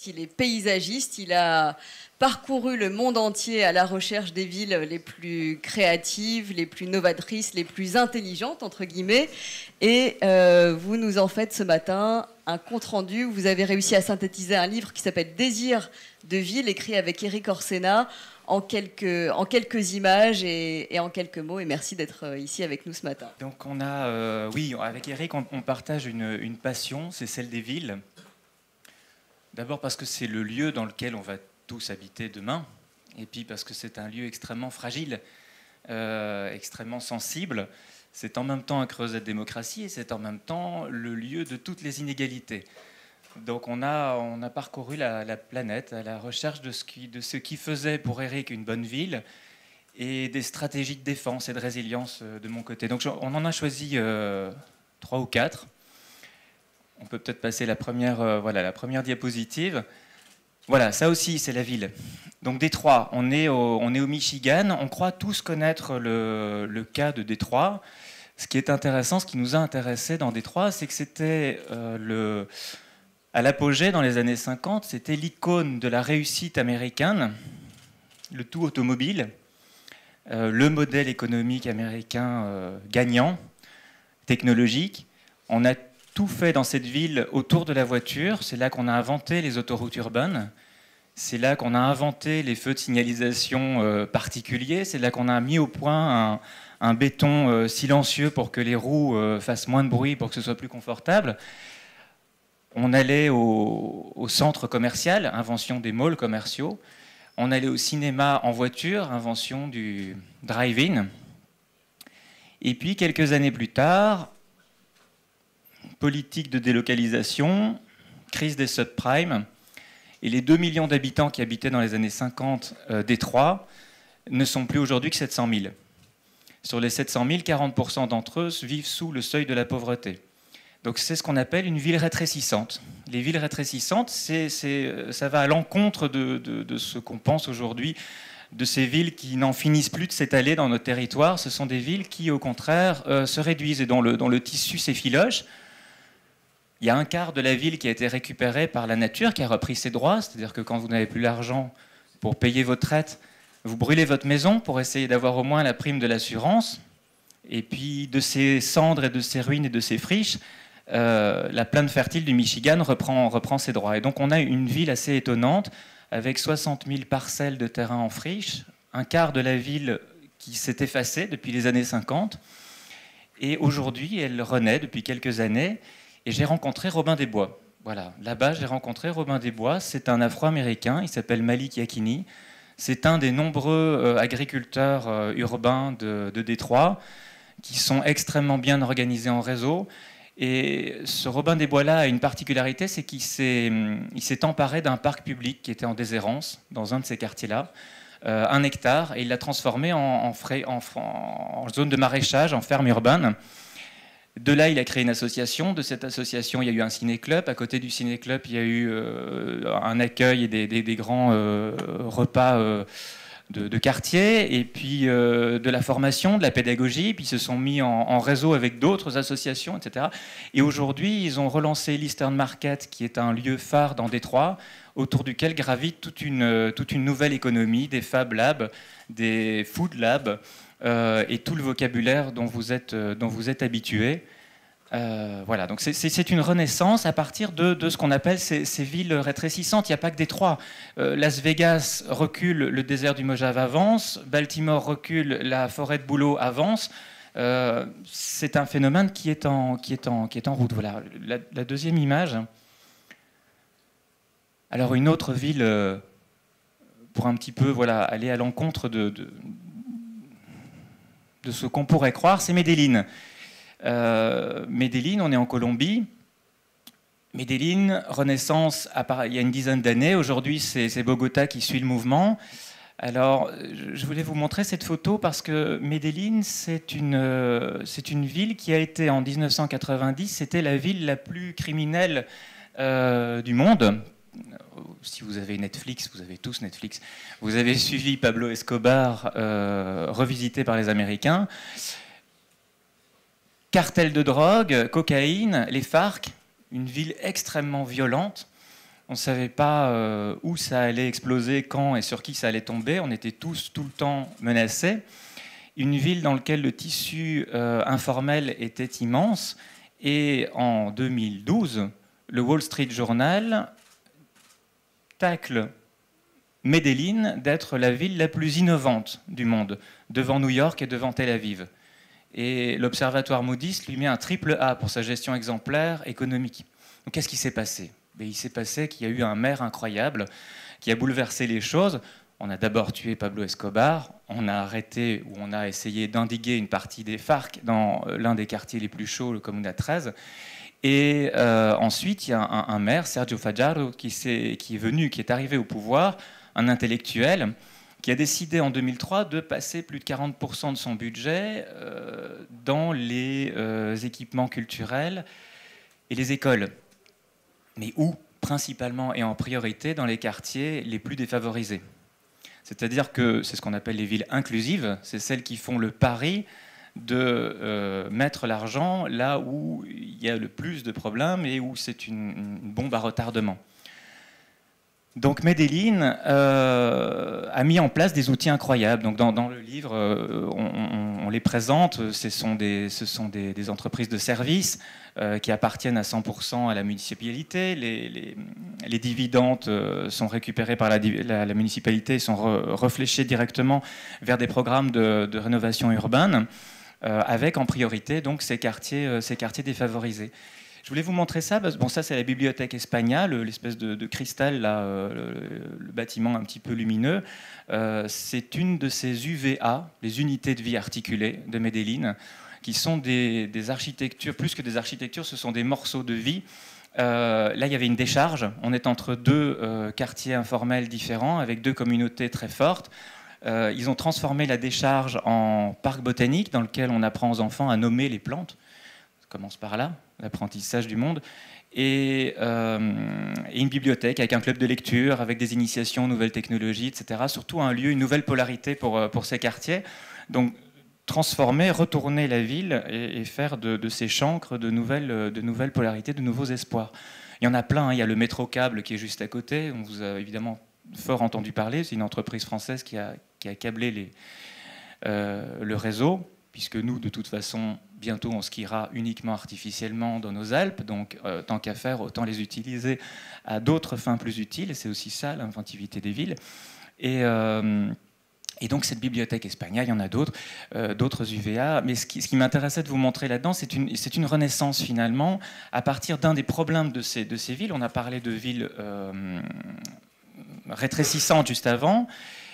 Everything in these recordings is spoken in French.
Il est paysagiste, il a parcouru le monde entier à la recherche des villes les plus créatives, les plus novatrices, les plus intelligentes, entre guillemets. Et vous nous en faites ce matin un compte-rendu. Vous avez réussi à synthétiser un livre qui s'appelle Désir de ville, écrit avec Éric Orsena, en quelques images et en quelques mots. Et merci d'être ici avec nous ce matin. Donc on a, oui, avec Éric, on partage une passion, c'est celle des villes. D'abord parce que c'est le lieu dans lequel on va tous habiter demain, et puis parce que c'est un lieu extrêmement fragile, extrêmement sensible. C'est en même temps un creuset de démocratie et c'est en même temps le lieu de toutes les inégalités. Donc on a parcouru la planète à la recherche de ce qui faisait pour Éric une bonne ville et des stratégies de défense et de résilience de mon côté. Donc on en a choisi 3 ou 4. On peut peut-être passer la première diapositive. Voilà, ça aussi, c'est la ville. Donc Détroit, on est au Michigan. On croit tous connaître le cas de Détroit. Ce qui est intéressant, ce qui nous a intéressés dans Détroit, c'est que c'était à l'apogée dans les années 50, c'était l'icône de la réussite américaine, le tout automobile, le modèle économique américain gagnant, technologique. On a tout fait dans cette ville autour de la voiture. C'est là qu'on a inventé les autoroutes urbaines. C'est là qu'on a inventé les feux de signalisation particuliers. C'est là qu'on a mis au point un béton silencieux pour que les roues fassent moins de bruit, pour que ce soit plus confortable. On allait au centre commercial, invention des malls commerciaux. On allait au cinéma en voiture, invention du drive-in. Et puis, quelques années plus tard, politique de délocalisation, crise des subprimes, et les 2 millions d'habitants qui habitaient dans les années 50 Détroit ne sont plus aujourd'hui que 700 000. Sur les 700 000, 40% d'entre eux vivent sous le seuil de la pauvreté. Donc c'est ce qu'on appelle une ville rétrécissante. Les villes rétrécissantes, ça va à l'encontre de ce qu'on pense aujourd'hui, de ces villes qui n'en finissent plus de s'étaler dans notre territoire. Ce sont des villes qui, au contraire, se réduisent et dont le tissu s'effiloche. Il y a un quart de la ville qui a été récupéré par la nature, qui a repris ses droits. C'est-à-dire que quand vous n'avez plus l'argent pour payer votre traite, vous brûlez votre maison pour essayer d'avoir au moins la prime de l'assurance. Et puis de ces cendres et de ces ruines et de ces friches, la plaine fertile du Michigan reprend ses droits. Et donc on a une ville assez étonnante, avec 60 000 parcelles de terrain en friche, un quart de la ville qui s'est effacée depuis les années 50. Et aujourd'hui, elle renaît depuis quelques années. Et j'ai rencontré Robin des Bois. Voilà, là-bas, j'ai rencontré Robin des Bois. C'est un Afro-Américain, il s'appelle Malik Yakini. C'est un des nombreux agriculteurs urbains de Détroit qui sont extrêmement bien organisés en réseau. Et ce Robin des Bois-là a une particularité, c'est qu'il s'est emparé d'un parc public qui était en déshérence dans un de ces quartiers-là, 1 hectare, et il l'a transformé en zone de maraîchage, en ferme urbaine. De là, il a créé une association. De cette association, il y a eu un ciné-club. À côté du ciné-club, il y a eu un accueil et des grands repas de quartier. Et puis de la formation, de la pédagogie. Puis ils se sont mis en réseau avec d'autres associations, etc. Et aujourd'hui, ils ont relancé l'Eastern Market, qui est un lieu phare dans Détroit, autour duquel gravite toute une nouvelle économie, des Fab Labs, des Food Labs, et tout le vocabulaire dont vous êtes habitués. Voilà, donc c'est une renaissance à partir de ce qu'on appelle ces villes rétrécissantes. Il n'y a pas que Détroit. Las Vegas recule, le désert du Mojave avance. Baltimore recule, la forêt de Bouleau avance. C'est un phénomène qui est en route. Voilà, la deuxième image. Alors une autre ville, pour un petit peu aller à l'encontre de ce qu'on pourrait croire, c'est Medellín. Medellín, on est en Colombie. Medellín, renaissance il y a une dizaine d'années. Aujourd'hui, c'est Bogota qui suit le mouvement. Alors, je voulais vous montrer cette photo parce que Medellín, c'est une ville qui a été, en 1990, c'était la ville la plus criminelle du monde. Si vous avez Netflix, vous avez tous Netflix, vous avez suivi Pablo Escobar revisité par les Américains. Cartel de drogue, cocaïne, les FARC, une ville extrêmement violente. On ne savait pas où ça allait exploser, quand et sur qui ça allait tomber. On était tous tout le temps menacés. Une ville dans laquelle le tissu informel était immense. Et en 2012, le Wall Street Journal tacle Medellín d'être la ville la plus innovante du monde, devant New York et devant Tel Aviv. Et l'Observatoire Moody's lui met un triple A pour sa gestion exemplaire économique. Donc qu'est-ce qui s'est passé? Il s'est passé qu'il y a eu un maire incroyable qui a bouleversé les choses. On a d'abord tué Pablo Escobar, on a arrêté ou on a essayé d'endiguer une partie des FARC dans l'un des quartiers les plus chauds, le Comuna 13. Et ensuite, il y a un maire, Sergio Fajardo, qui est arrivé au pouvoir, un intellectuel, qui a décidé en 2003 de passer plus de 40% de son budget dans les équipements culturels et les écoles. Mais où? Principalement et en priorité dans les quartiers les plus défavorisés. C'est-à-dire que c'est ce qu'on appelle les villes inclusives, c'est celles qui font le pari de mettre l'argent là où il y a le plus de problèmes et où c'est une bombe à retardement. Donc Medellín a mis en place des outils incroyables. Donc dans le livre, on les présente. Ce sont des entreprises de services qui appartiennent à 100% à la municipalité. Les dividendes sont récupérés par la municipalité et sont refléchés directement vers des programmes de rénovation urbaine, avec en priorité donc ces quartiers défavorisés. Je voulais vous montrer ça. Bon, ça, c'est la bibliothèque España, l'espèce de cristal, là, le bâtiment un petit peu lumineux. C'est une de ces UVA, les unités de vie articulées de Medellín, qui sont des architectures, plus que des architectures, ce sont des morceaux de vie. Là, il y avait une décharge. On est entre deux quartiers informels différents, avec deux communautés très fortes. Ils ont transformé la décharge en parc botanique, dans lequel on apprend aux enfants à nommer les plantes. Ça commence par là, l'apprentissage du monde. Et une bibliothèque avec un club de lecture, avec des initiations aux nouvelles technologies, etc. Surtout un lieu, une nouvelle polarité pour ces quartiers. Donc, transformer, retourner la ville et faire de ces chancres de nouvelles polarités, de nouveaux espoirs. Il y en a plein, hein. Il y a le métro câble qui est juste à côté. On vous a évidemment fort entendu parler. C'est une entreprise française qui a câblé le réseau, puisque nous, de toute façon, bientôt, on skiera uniquement artificiellement dans nos Alpes. Donc, tant qu'à faire, autant les utiliser à d'autres fins plus utiles. Et c'est aussi ça, l'inventivité des villes. Et donc, cette bibliothèque España, il y en a d'autres UVA. Mais ce qui m'intéressait de vous montrer là-dedans, c'est une renaissance, finalement, à partir d'un des problèmes de ces villes. On a parlé de villes rétrécissantes juste avant.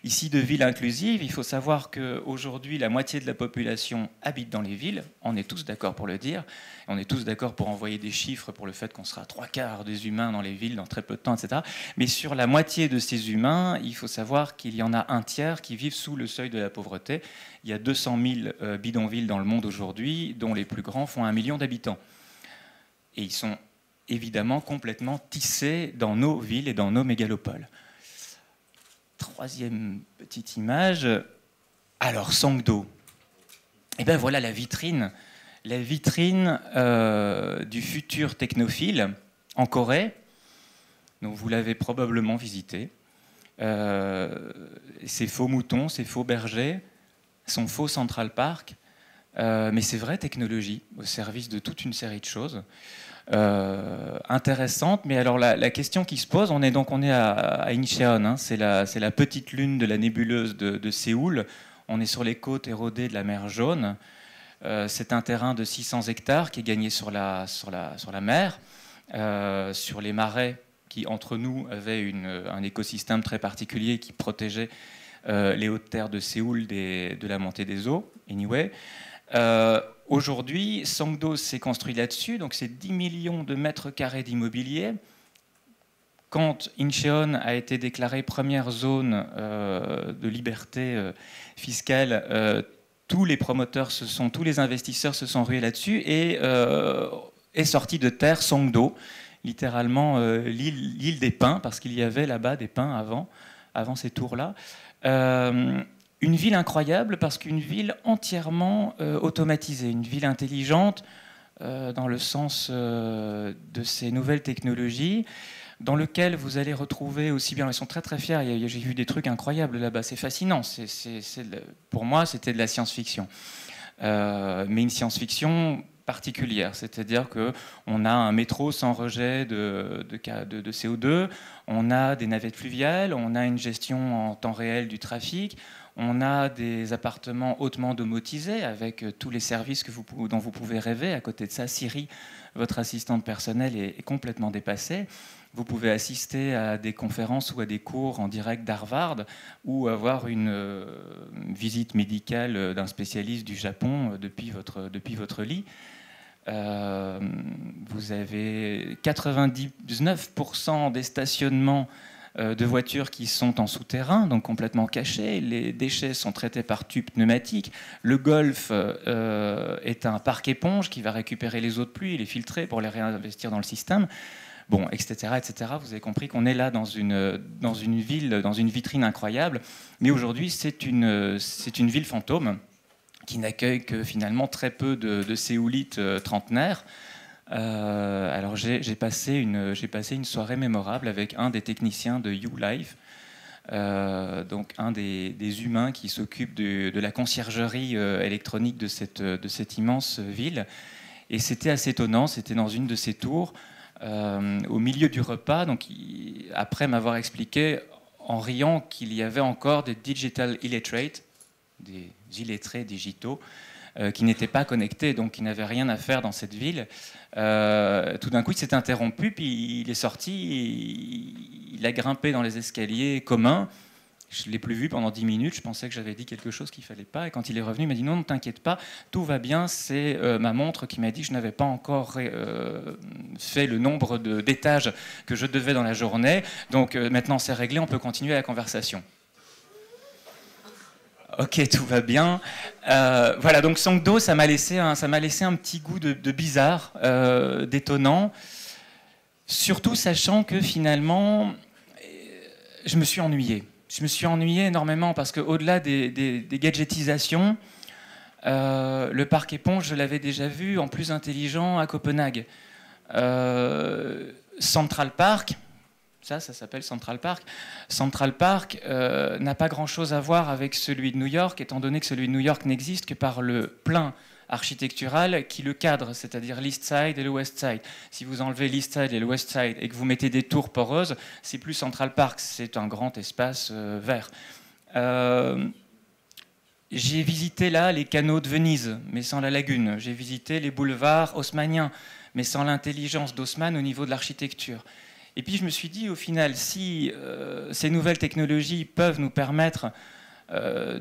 Ici, de villes inclusives, il faut savoir qu'aujourd'hui, la moitié de la population habite dans les villes. On est tous d'accord pour le dire. On est tous d'accord pour envoyer des chiffres pour le fait qu'on sera 3/4 des humains dans les villes dans très peu de temps, etc. Mais sur la moitié de ces humains, il faut savoir qu'il y en a un tiers qui vivent sous le seuil de la pauvreté. Il y a 200 000 bidonvilles dans le monde aujourd'hui, dont les plus grands font 1 million d'habitants. Et ils sont évidemment complètement tissés dans nos villes et dans nos mégalopoles. Troisième petite image. Alors, Songdo. Et bien voilà la vitrine du futur technophile en Corée. Donc, vous l'avez probablement visité. Ces faux moutons, ces faux bergers, son faux Central Park, mais c'est vraie technologie au service de toute une série de choses. Intéressante, mais alors la question qui se pose, on est à Incheon, hein, c'est la petite lune de la nébuleuse de Séoul. On est sur les côtes érodées de la mer Jaune. C'est un terrain de 600 hectares qui est gagné sur la mer, sur les marais qui, entre nous, avaient un écosystème très particulier qui protégeait les hautes terres de Séoul de la montée des eaux. Anyway. Aujourd'hui, Songdo s'est construit là-dessus, donc c'est 10 millions de mètres carrés d'immobilier. Quand Incheon a été déclarée première zone de liberté fiscale, tous les promoteurs, tous les investisseurs se sont rués là-dessus et est sorti de terre Songdo, littéralement l'île des pins, parce qu'il y avait là-bas des pins avant ces tours-là. Une ville incroyable parce qu'une ville entièrement automatisée, une ville intelligente dans le sens de ces nouvelles technologies. dans lequel vous allez retrouver aussi bien, ils sont très très fiers, j'ai vu des trucs incroyables là-bas, c'est fascinant, pour moi c'était de la science-fiction, mais une science-fiction particulière, c'est-à-dire qu'on a un métro sans rejet de CO2, on a des navettes fluviales, on a une gestion en temps réel du trafic, on a des appartements hautement domotisés avec tous les services dont vous pouvez rêver. À côté de ça, Siri, votre assistante personnelle, est complètement dépassée. Vous pouvez assister à des conférences ou à des cours en direct d'Harvard ou avoir une visite médicale d'un spécialiste du Japon depuis votre lit. Vous avez 99% des stationnements de voitures qui sont en souterrain, donc complètement cachés. Les déchets sont traités par tubes pneumatiques. Le Golfe est un parc éponge qui va récupérer les eaux de pluie et les filtrer pour les réinvestir dans le système. Bon, etc., etc. Vous avez compris qu'on est là dans une ville, dans une vitrine incroyable. Mais aujourd'hui, c'est une ville fantôme qui n'accueille que finalement très peu de séoulites trentenaires. Alors j'ai passé une soirée mémorable avec un des techniciens de YouLife, donc un des humains qui s'occupe de la conciergerie électronique de cette immense ville. Et c'était assez étonnant, c'était dans une de ces tours, au milieu du repas, donc après m'avoir expliqué en riant qu'il y avait encore des digital illiterates, des illettrés digitaux, qui n'étaient pas connectés, donc qui n'avaient rien à faire dans cette ville. Tout d'un coup, il s'est interrompu, puis il est sorti, il a grimpé dans les escaliers communs. Je ne l'ai plus vu pendant 10 minutes, je pensais que j'avais dit quelque chose qu'il ne fallait pas, et quand il est revenu, il m'a dit non, ne t'inquiète pas, tout va bien, c'est ma montre qui m'a dit que je n'avais pas encore fait le nombre d'étages que je devais dans la journée, donc maintenant c'est réglé, on peut continuer la conversation. Ok, tout va bien. Voilà, donc Songdo, ça m'a laissé un petit goût de bizarre, d'étonnant, surtout sachant que finalement, je me suis ennuyé. Je me suis ennuyé énormément parce qu'au-delà des gadgetisations, le parc éponge, je l'avais déjà vu en plus intelligent à Copenhague. Central Park, ça s'appelle Central Park. Central Park n'a pas grand-chose à voir avec celui de New York, étant donné que celui de New York n'existe que par le plein architectural qui le cadre, c'est-à-dire l'East Side et le West Side. Si vous enlevez l'East Side et le West Side et que vous mettez des tours poreuses, c'est plus Central Park, c'est un grand espace vert. J'ai visité là les canaux de Venise, mais sans la lagune. J'ai visité les boulevards haussmanniens, mais sans l'intelligence d'Haussmann au niveau de l'architecture. Et puis je me suis dit, au final, si ces nouvelles technologies peuvent nous permettre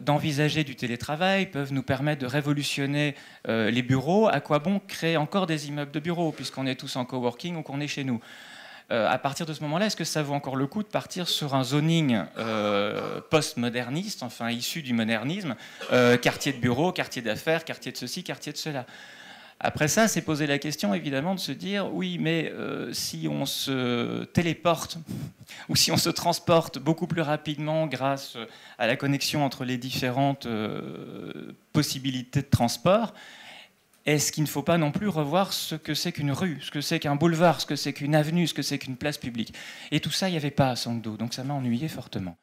d'envisager du télétravail, peuvent nous permettre de révolutionner les bureaux, à quoi bon créer encore des immeubles de bureaux, puisqu'on est tous en coworking ou qu'on est chez nous. À partir de ce moment-là, est-ce que ça vaut encore le coup de partir sur un zoning post-moderniste, enfin issu du modernisme, quartier de bureaux, quartier d'affaires, quartier de ceci, quartier de cela? Après ça, c'est poser la question, évidemment, de se dire, oui, mais si on se téléporte ou si on se transporte beaucoup plus rapidement grâce à la connexion entre les différentes possibilités de transport, est-ce qu'il ne faut pas non plus revoir ce que c'est qu'une rue, ce que c'est qu'un boulevard, ce que c'est qu'une avenue, ce que c'est qu'une place publique? Et tout ça, il n'y avait pas à Songdo, donc ça m'a ennuyé fortement.